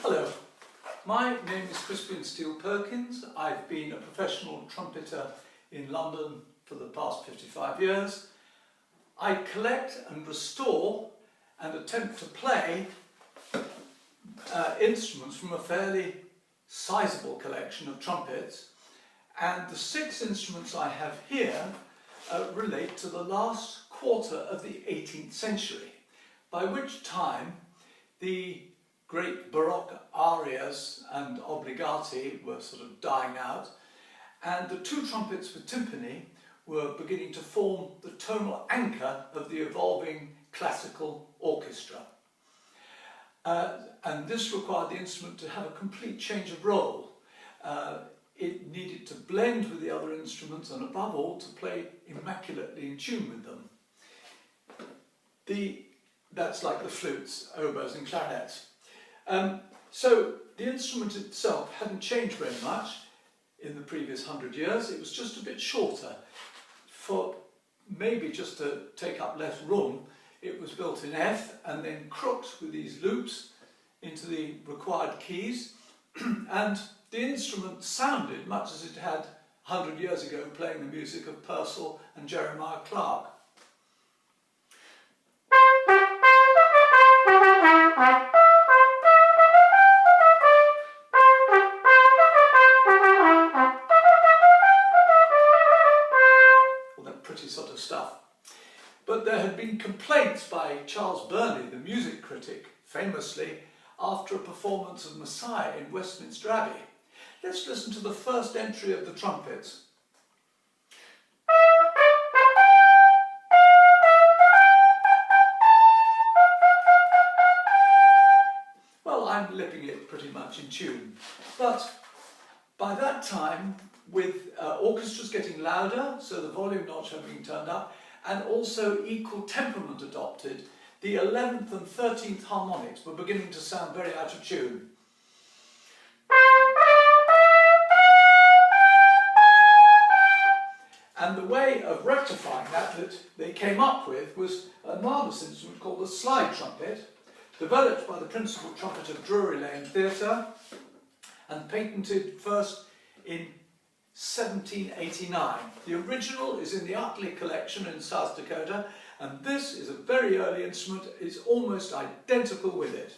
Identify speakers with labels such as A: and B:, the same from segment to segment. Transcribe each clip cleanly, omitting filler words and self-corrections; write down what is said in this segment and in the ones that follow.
A: Hello, my name is Crispian Steele-Perkins. I've been a professional trumpeter in London for the past 55 years. I collect and restore and attempt to play instruments from a fairly sizable collection of trumpets, and the 6 instruments I have here relate to the last quarter of the 18th century, by which time the great Baroque arias and obbligati were sort of dying out, and the 2 trumpets with timpani were beginning to form the tonal anchor of the evolving classical orchestra. And this required the instrument to have a complete change of role. It needed to blend with the other instruments and above all to play immaculately in tune with them. That's like the flutes, oboes and clarinets. So the instrument itself hadn't changed very much in the previous 100 years. It was just a bit shorter. For maybe just to take up less room, it was built in F and then crooked with these loops into the required keys. And the instrument sounded much as it had 100 years ago playing the music of Purcell and Jeremiah Clarke. Sort of stuff. But there had been complaints by Charles Burney, the music critic, famously after a performance of Messiah in Westminster Abbey. Let's listen to the first entry of the trumpets. Well, I'm lipping it pretty much in tune, but by that time, with orchestras getting louder, so the volume notch had been turned up, and also equal temperament adopted, the 11th and 13th harmonics were beginning to sound very out of tune. And the way of rectifying that they came up with was a marvellous instrument called the slide trumpet, developed by the principal trumpeter of Drury Lane Theatre and patented first in 1789. The original is in the Utley collection in South Dakota, and this is a very early instrument. It's almost identical with it.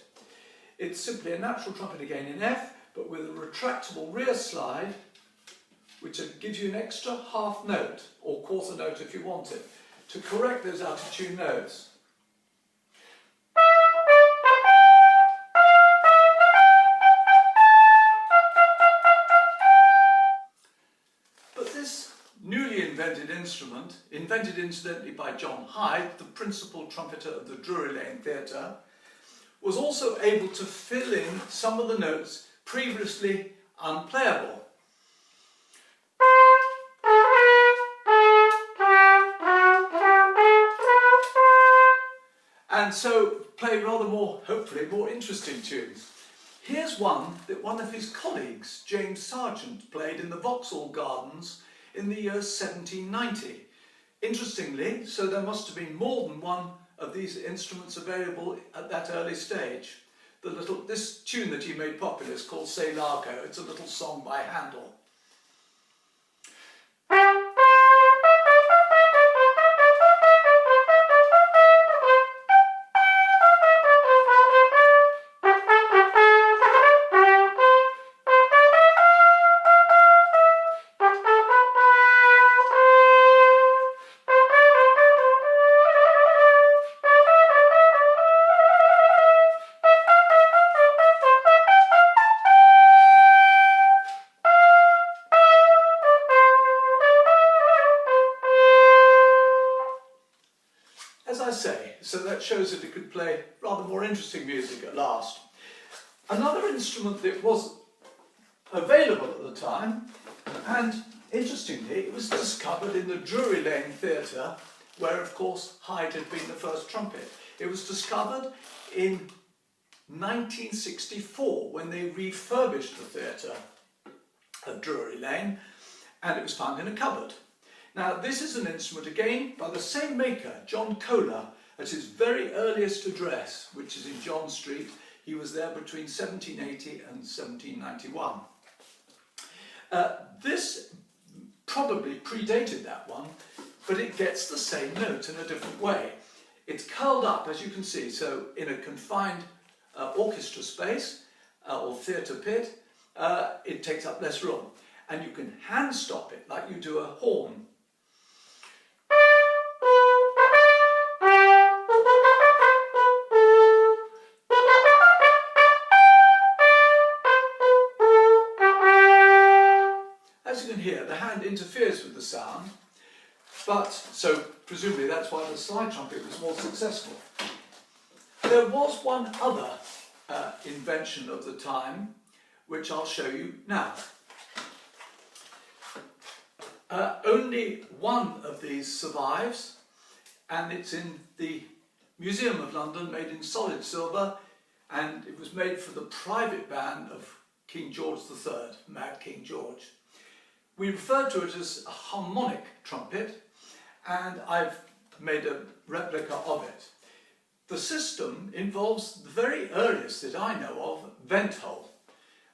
A: It's simply a natural trumpet again in F, but with a retractable rear slide, which gives you an extra half note, or quarter note if you want it, to correct those out of tune notes. Invented instrument, invented incidentally by John Hyde, the principal trumpeter of the Drury Lane Theatre, was also able to fill in some of the notes previously unplayable. And so play rather more, hopefully, more interesting tunes. Here's one that one of his colleagues, James Sargent, played in the Vauxhall Gardens in the year 1790. Interestingly, so there must have been more than one of these instruments available at that early stage. This tune that he made popular is called Selako. It's a little song by Handel. As I say, so that shows that it could play rather more interesting music at last. Another instrument that was available at the time, and interestingly, it was discovered in the Drury Lane Theatre, where of course Hyde had been the first trumpet. It was discovered in 1964 when they refurbished the theatre at Drury Lane, and it was found in a cupboard. Now this is an instrument again by the same maker, John Kohler, at his very earliest address, which is in John Street. He was there between 1780 and 1791. This probably predated that one, but it gets the same note in a different way. It's curled up, as you can see, so in a confined orchestra space or theatre pit, it takes up less room. And you can hand stop it like you do a horn. As you can hear, the hand interferes with the sound, but so presumably that's why the slide trumpet was more successful. There was one other invention of the time, which I'll show you now. Only one of these survives, and it's in the Museum of London, made in solid silver, and it was made for the private band of King George III, Mad King George. We refer to it as a harmonic trumpet, and I've made a replica of it. The system involves the very earliest that I know of vent hole.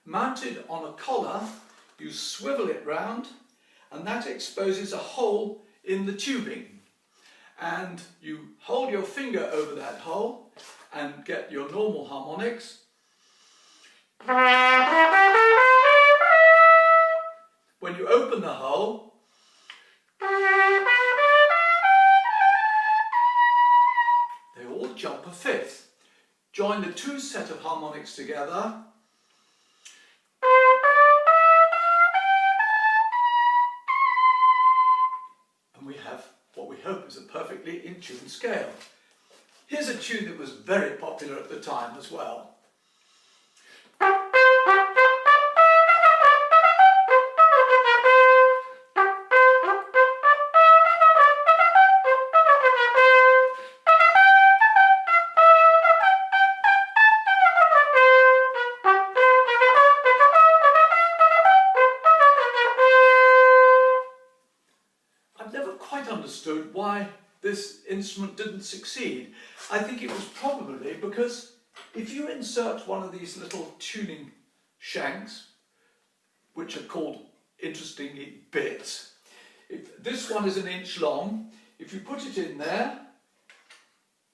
A: Mounted on a collar, you swivel it round, and that exposes a hole in the tubing. And you hold your finger over that hole and get your normal harmonics. When you open the hole, they all jump a fifth. Join the two set of harmonics together, and we have what we hope is a perfectly in tune scale. Here's a tune that was very popular at the time as well. Understood why this instrument didn't succeed. I think it was probably because if you insert one of these little tuning shanks, which are called, interestingly, bits, this one is 1 inch long. If you put it in there,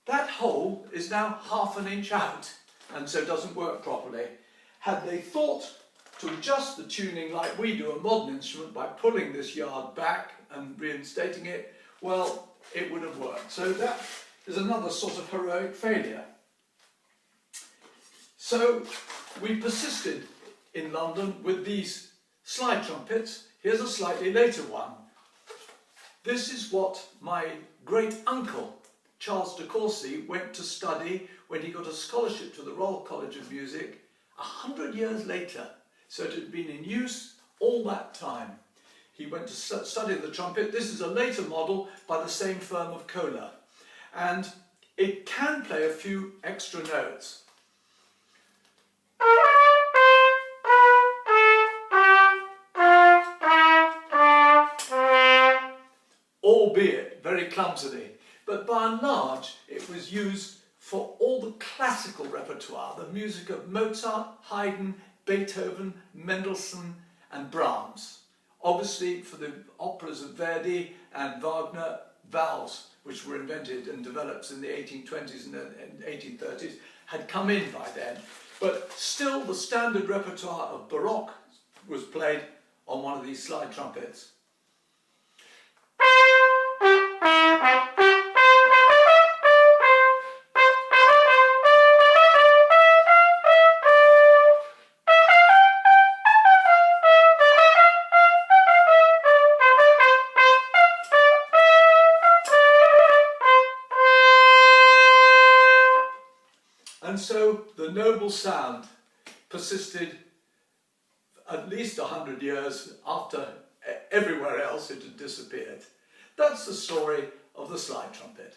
A: that hole is now 1/2 inch out, and so doesn't work properly. Had they thought to adjust the tuning like we do a modern instrument by pulling this yard back and reinstating it, well, it would have worked. So that is another sort of heroic failure. So we persisted in London with these slide trumpets. Here's a slightly later one. This is what my great uncle, Charles de Courcy, went to study when he got a scholarship to the Royal College of Music 100 years later. So it had been in use all that time. He went to study the trumpet. This is a later model by the same firm of Kohler. And it can play a few extra notes. Albeit very clumsily. But by and large, it was used for all the classical repertoire, the music of Mozart, Haydn, Beethoven, Mendelssohn and Brahms. Obviously, for the operas of Verdi and Wagner, valves, which were invented and developed in the 1820s and 1830s, had come in by then. But still, the standard repertoire of Baroque was played on one of these slide trumpets. And so the noble sound persisted at least 100 years after everywhere else it had disappeared. That's the story of the slide trumpet.